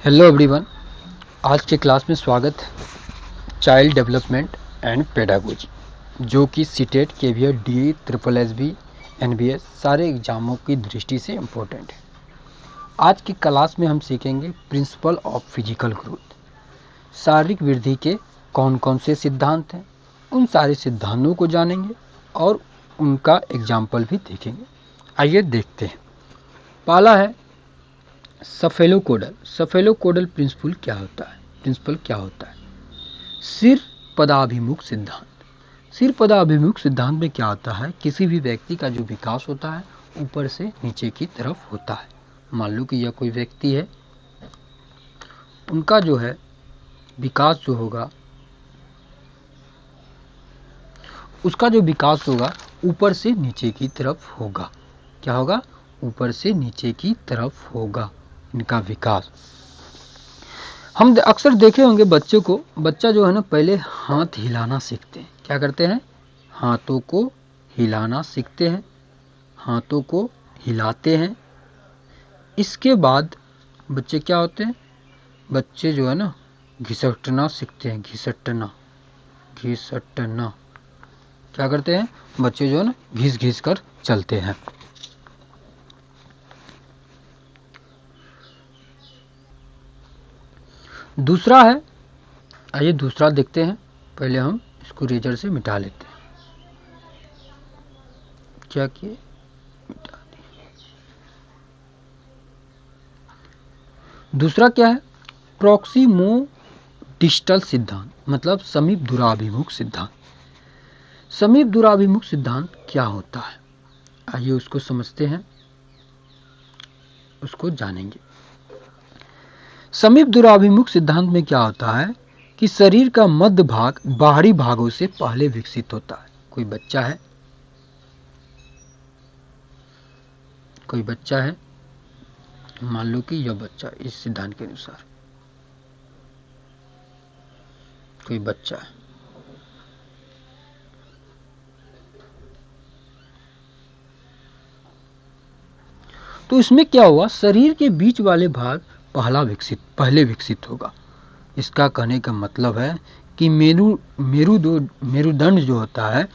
Hello everyone, आज के class में स्वागत है। चाइल्ड डेवलपमेंट एंड पेडागोजी, जो कि सीटेट, केवीएट, डीई, ट्रिपल एसबी, एनबीएस सारे एग्जामों की दृष्टि से इम्पोर्टेंट है। आज की क्लास में हम सीखेंगे प्रिंसिपल ऑफ फिजिकल ग्रोथ। शारीरिक वृद्धि के कौन कौन से सिद्धांत हैं, उन सारे सिद्धांतों को जानेंगे और उनका एग्जाम्पल भी देखेंगे। आइए देखते हैं। पहला है सफेलोकोडल प्रिंसिपल क्या होता है? सिर पदाभिमुख सिद्धांत में क्या होता है? किसी भी व्यक्ति का जो विकास होता है ऊपर से नीचे की तरफ होता है। मान लो कि यह कोई व्यक्ति है, उनका जो है विकास जो होगा, उसका जो विकास होगा ऊपर से नीचे की तरफ होगा। क्या होगा? ऊपर से नीचे की तरफ होगा इनका विकास। हम अक्सर देखे होंगे बच्चों को, बच्चा जो है ना पहले हाथ हिलाना सीखते हैं। क्या करते हैं? हाथों को हिलाना सीखते हैं, हाथों को हिलाते हैं। इसके बाद बच्चे क्या होते हैं? बच्चे जो है ना घिसटना सीखते हैं। घिसटना क्या करते हैं? बच्चे जो है ना घिस कर चलते हैं। दूसरा है, आइए दूसरा देखते हैं। पहले हम इसको रेजर से मिटा लेते हैं। क्या किए? मिटा दिए। दूसरा क्या है? प्रॉक्सिमोडिस्टल सिद्धांत, मतलब समीप दूराभिमुख सिद्धांत। समीप दूराभिमुख सिद्धांत क्या होता है? आइए उसको समझते हैं, उसको जानेंगे। समीप दूराभिमुख सिद्धांत में क्या होता है कि शरीर का मध्य भाग बाहरी भागों से पहले विकसित होता है। कोई बच्चा है, मान लो कि यह बच्चा, इस सिद्धांत के अनुसार कोई बच्चा है, तो इसमें क्या हुआ? शरीर के बीच वाले भाग पहले विकसित होगा। इसका कहने का मतलब है कि मेरुदंड जो होता है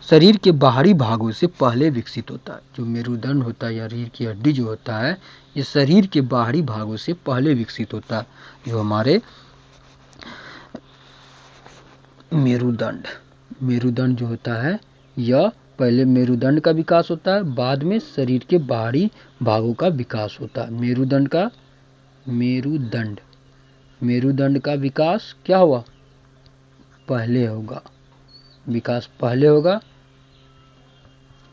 शरीर के बाहरी भागों से पहले विकसित होता है। जो मेरुदंड होता है या रीढ़ की हड्डी जो होता है, ये शरीर के बाहरी भागों से पहले विकसित होता है। जो हमारे मेरुदंड जो होता है, यह पहले मेरुदंड का विकास होता है, बाद में शरीर के बाहरी भागों का विकास होता है। मेरुदंड का विकास क्या हुआ? पहले होगा, विकास पहले होगा।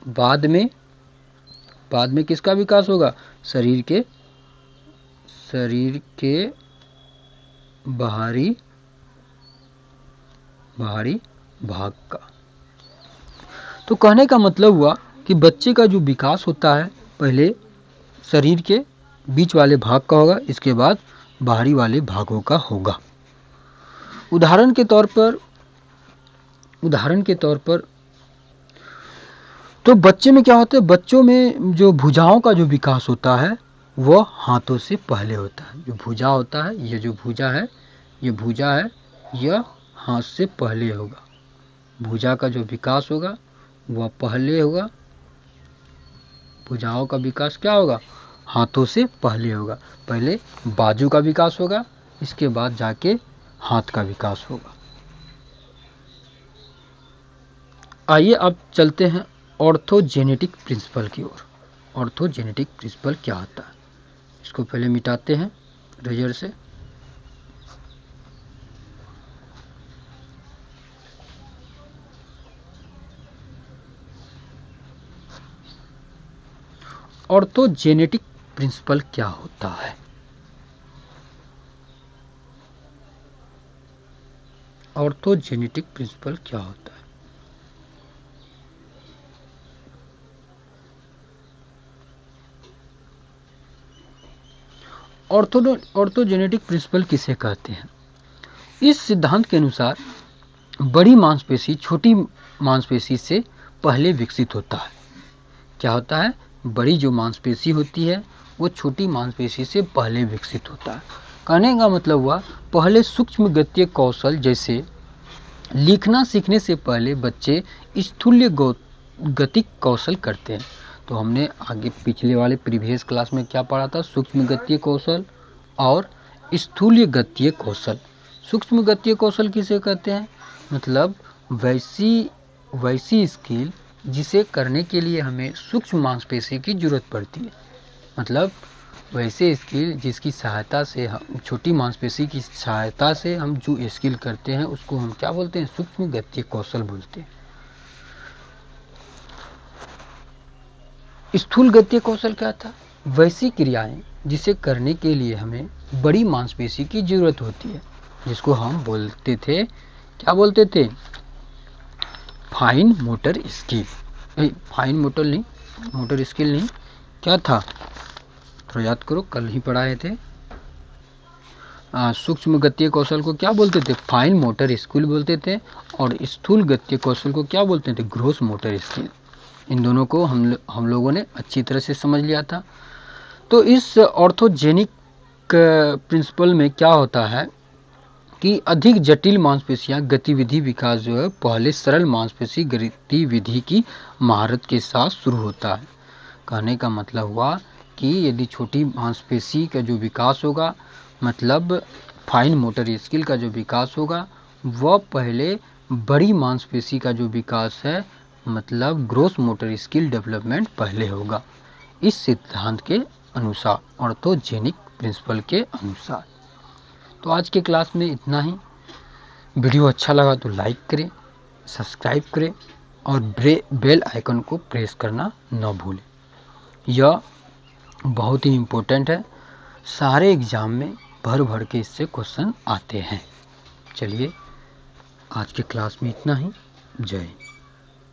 बाद में किसका विकास होगा? शरीर के बाहरी भाग का। तो कहने का मतलब हुआ कि बच्चे का जो विकास होता है पहले शरीर के बीच वाले भाग का होगा, इसके बाद बाहरी वाले भागों का होगा। उदाहरण के तौर पर तो बच्चे में क्या होता है? बच्चों में जो भुजाओं का जो विकास होता है वह हाथों से पहले होता है। जो भुजा होता है, ये जो भुजा है, यह हाथ से पहले होगा। भुजा का जो विकास होगा वह पहले होगा। भुजाओं का विकास क्या होगा? हाथों से पहले होगा। पहले बाजू का विकास होगा, इसके बाद जाके हाथ का विकास होगा। आइए अब चलते हैं ऑर्थोजेनेटिक प्रिंसिपल की ओर। ऑर्थोजेनेटिक प्रिंसिपल क्या होता है? इसको पहले मिटाते हैं रेजर से। ऑर्थोजेनेटिक प्रिंसिपल क्या होता है? ऑर्थोजेनेटिक प्रिंसिपल क्या होता है? ऑर्थोजेनेटिक प्रिंसिपल किसे कहते हैं? इस सिद्धांत के अनुसार बड़ी मांसपेशी छोटी मांसपेशी से पहले विकसित होता है। क्या होता है? बड़ी जो मांसपेशी होती है वो छोटी मांसपेशी से पहले विकसित होता है। कहने का मतलब हुआ पहले सूक्ष्म गतीय कौशल जैसे लिखना सीखने से पहले बच्चे स्थूल्य गतिक कौशल करते हैं। तो हमने आगे पिछले वाले प्रीवियस क्लास में क्या पढ़ा था, सूक्ष्म गतीय कौशल और स्थूल्य गतीय कौशल। सूक्ष्म गतीय कौशल किसे कहते हैं, मतलब वैसी स्किल जिसे करने के लिए हमें सूक्ष्म मांसपेशी की जरूरत पड़ती है। मतलब वैसे स्किल जिसकी सहायता से हम छोटी मांसपेशी की सहायता से हम जो स्किल करते हैं उसको हम क्या बोलते हैं, सूक्ष्म गतीय कौशल बोलते हैं। स्थूल गतीय कौशल क्या था, वैसी क्रियाएं जिसे करने के लिए हमें बड़ी मांसपेशी की जरूरत होती है, जिसको हम बोलते थे, क्या बोलते थे, fine motor skill. Fine motor skill नहीं, क्या था, तो याद करो, कल ही पढ़ाए थे। सूक्ष्म गतीय कौशल को क्या बोलते थे, फाइन मोटर स्किल बोलते थे, और स्थूल गतीय कौशल को क्या बोलते थे, ग्रोस मोटर स्किल। इन दोनों को हम लोगों ने अच्छी तरह से समझ लिया था। तो इस ऑर्थोजेनिक प्रिंसिपल में क्या होता है कि अधिक जटिल मांसपेशियां गतिविधि विकास जो है पहले सरल मांसपेशी गतिविधि की महारत के साथ शुरू होता है। कहने का मतलब हुआ कि यदि छोटी मांसपेशी का जो विकास होगा, मतलब फाइन मोटर स्किल का जो विकास होगा, वह पहले बड़ी मांसपेशी का जो विकास है, मतलब ग्रोस मोटर स्किल डेवलपमेंट पहले होगा, इस सिद्धांत के अनुसार, ऑर्थोजेनिक प्रिंसिपल के अनुसार। तो आज के क्लास में इतना ही। वीडियो अच्छा लगा तो लाइक करें, सब्सक्राइब करें और बेल आइकन को प्रेस करना न भूलें। यह बहुत ही इम्पोर्टेंट है, सारे एग्जाम में भर भर के इससे क्वेश्चन आते हैं। चलिए आज के क्लास में इतना ही। जय हिंद।